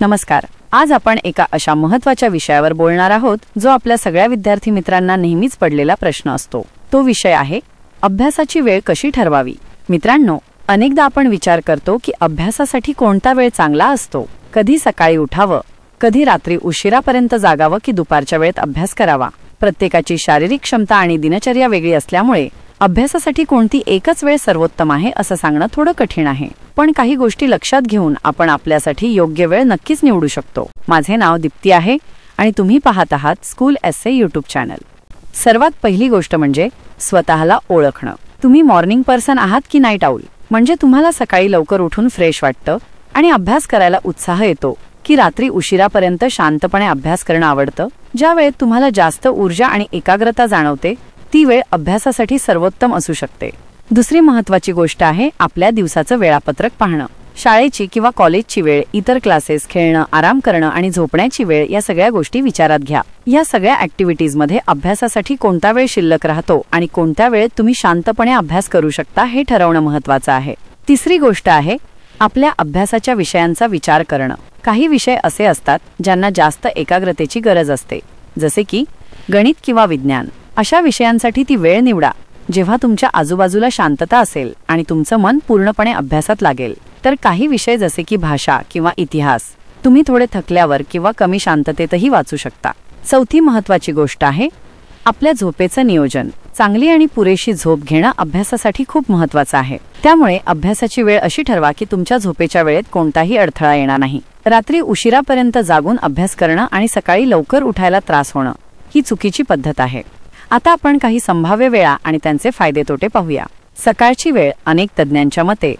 नमस्कार. आज आपण एका अशा महत्त्वाच्या विषयावर बोलणार आहोत जो आपल्या सगळ्या विद्यार्थी मित्रांना नेहमीच पडलेला प्रश्न असतो. तो विषय आहे अभ्यासाची वेळ कशी ठरवावी. मित्रांनो, अनेकदा आपण विचार करतो की अभ्यासासाठी कोणता वेळ चांगला असतो. कधी सकाळी उठावं, कधी रात्री उशिरापर्यंत जागावं की दुपारच्या वेळेत अभ्यास करावा. प्रत्येकाची शारीरिक क्षमता आणि दिनचर्या वेगळी असल्यामुळे अभ्यासासाठी कोणती एकच वेळ सर्वोत्तम आहे असं सांगणं थोडं कठीण आहे. पण काही गोष्टी लक्षात घेऊन आपण आपल्यासाठी योग्य वेळ नक्कीच निवडू शकतो. माझे नाव दीप्ती आहे आणि तुम्ही पाहत आहात स्कूल एस्से यूट्यूब चॅनल. सर्वात पहिली गोष्ट म्हणजे स्वतःला ओळखणं. तुम्ही मॉर्निंग पर्सन आहात की नाईट आऊल? म्हणजे तुम्हाला सकाळी लवकर उठून फ्रेश वाटतं आणि अभ्यास करायला उत्साह येतो, की रात्री उशिरापर्यंत शांतपणे अभ्यास करणं आवडतं? ज्या वेळेत तुम्हाला जास्त ऊर्जा आणि एकाग्रता जाणवते ती वेळ अभ्यासासाठी सर्वोत्तम असू शकते. दुसरी महत्त्वाची गोष्ट आहे आपल्या दिवसाचं वेळापत्रक पाहणं. शाळेची किंवा कॉलेजची वेळ, इतर क्लासेस, खेळणं, आराम करणं आणि झोपण्याची वेळ या सगळ्या गोष्टी विचारात घ्या. या सगळ्या ॲक्टिव्हिटीजमध्ये अभ्यासासाठी कोणता वेळ शिल्लक राहतो आणि कोणत्या वेळेत तुम्ही शांतपणे अभ्यास करू शकता हे ठरवणं महत्त्वाचं आहे. तिसरी गोष्ट आहे आपल्या अभ्यासाच्या विषयांचा विचार करणं. काही विषय असे असतात ज्यांना जास्त एकाग्रतेची गरज असते, जसे की गणित किंवा विज्ञान. अशा विषयांसाठी ती वेळ निवडा जेव्हा तुमच्या आजूबाजूला शांतता असेल आणि तुमचं मन पूर्णपणे अभ्यासात लागेल. तर काही विषय जसे की भाषा किंवा इतिहास तुम्ही थोडे थकल्यावर किंवा कमी शांततेतही वाचू शकता. चौथी महत्त्वाची गोष्ट आहे आपल्या झोपेचं नियोजन. चांगली आणि पुरेशी झोप घेणं अभ्यासासाठी खूप महत्त्वाचं आहे. त्यामुळे अभ्यासाची वेळ अशी ठरवा की तुमच्या झोपेच्या वेळेत कोणताही अडथळा येणार नाही. रात्री उशिरापर्यंत जागून अभ्यास करणं आणि सकाळी लवकर उठायला त्रास होणं ही चुकीची पद्धत आहे. आता आपण काही संभाव्य वेळा आणि त्यांचे फायदे तोटे पाहूया. सकाळची वेळ. अनेक तज्ज्ञांच्या मते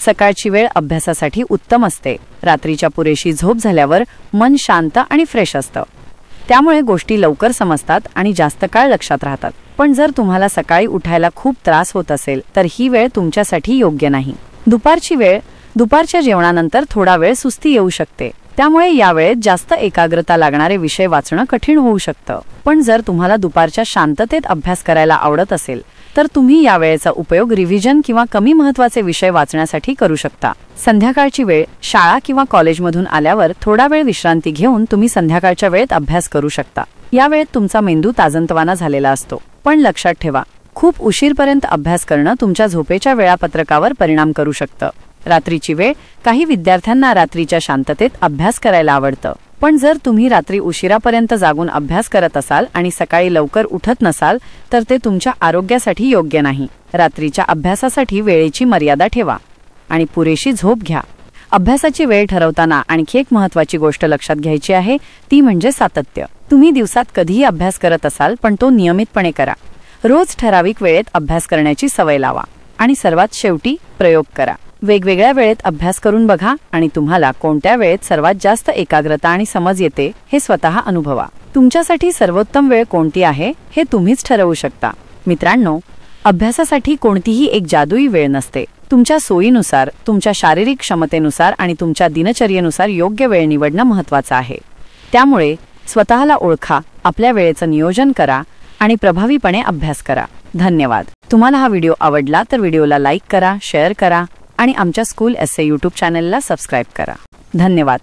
सकाळची वेळ अभ्यासासाठी उत्तम असते. रात्रीच्या पुरेशी झोप झाल्यावर मन शांत आणि फ्रेश असतं. त्यामुळे गोष्टी लवकर समजतात आणि जास्त काळ लक्षात राहतात. पण जर तुम्हाला सकाळी उठायला खूप त्रास होत असेल तर ही वेळ तुमच्यासाठी योग्य नाही. दुपारची वेळ. दुपारच्या जेवणानंतर थोडा वेळ सुस्ती येऊ शकते. त्यामुळे या वेळेत जास्त एकाग्रता लागणारे विषय वाचणं कठीण होऊ शकतं. पण जर तुम्हाला दुपारच्या शांततेत अभ्यास करायला आवडत असेल तर तुम्ही या वेळेचा उपयोग रिव्हिजन किंवा कमी महत्त्वाचे विषय वाचण्यासाठी करू शकता. संध्याकाळची वेळ. शाळा किंवा कॉलेजमधून आल्यावर थोडा वेळ विश्रांती घेऊन तुम्ही संध्याकाळच्या वेळेत अभ्यास करू शकता. या वेळेत तुमचा मेंदू ताजंतवाना झालेला असतो. पण लक्षात ठेवा, खूप उशीरपर्यंत अभ्यास करणं तुमच्या झोपेच्या वेळापत्रकावर परिणाम करू शकतं. रात्रीची वेळ. काही विद्यार्थ्यांना रात्रीच्या शांततेत अभ्यास करायला आवडतं. पण जर तुम्ही रात्री उशिरापर्यंत जागून अभ्यास करत असाल आणि सकाळी लवकर उठत नसाल तर ते तुमच्या आरोग्यासाठी योग्य नाही. रात्रीच्या अभ्यासासाठी वेळेची मर्यादा ठेवा आणि पुरेशी झोप घ्या. अभ्यासाची वेळ ठरवताना आणखी एक महत्त्वाची गोष्ट लक्षात घ्यायची आहे, ती म्हणजे सातत्य. तुम्ही दिवसात कधीही अभ्यास करत असाल पण तो नियमितपणे करा. रोज ठराविक वेळेत अभ्यास करण्याची सवय लावा आणि सर्वात शेवटी प्रयोग करा. वेगवेगळ्या वेळेत अभ्यास करून बघा आणि तुम्हाला कोणत्या वेळेत सर्वात जास्त एकाग्रता आणि समज येते हे स्वतः अनुभवा. तुमच्यासाठी सर्वोत्तम वेळ कोणती आहे हे तुम्हीच ठरवू शकता. मित्रांनो, अभ्यासासाठी कोणतीही एक जादुई वेळ नसते. तुमच्या सोयीनुसार, तुमच्या शारीरिक क्षमतेनुसार आणि तुमच्या दिनचर्येनुसार योग्य वेळ निवडणं महत्त्वाचं आहे. त्यामुळे स्वतःला ओळखा, आपल्या वेळेचं नियोजन करा आणि प्रभावीपणे अभ्यास करा. धन्यवाद. तुम्हाला हा व्हिडिओ आवडला तर व्हिडिओला लाईक करा, शेअर करा आणि आमच्या स्कूल एस्से यूट्यूब चॅनलला सबस्क्राईब करा. धन्यवाद.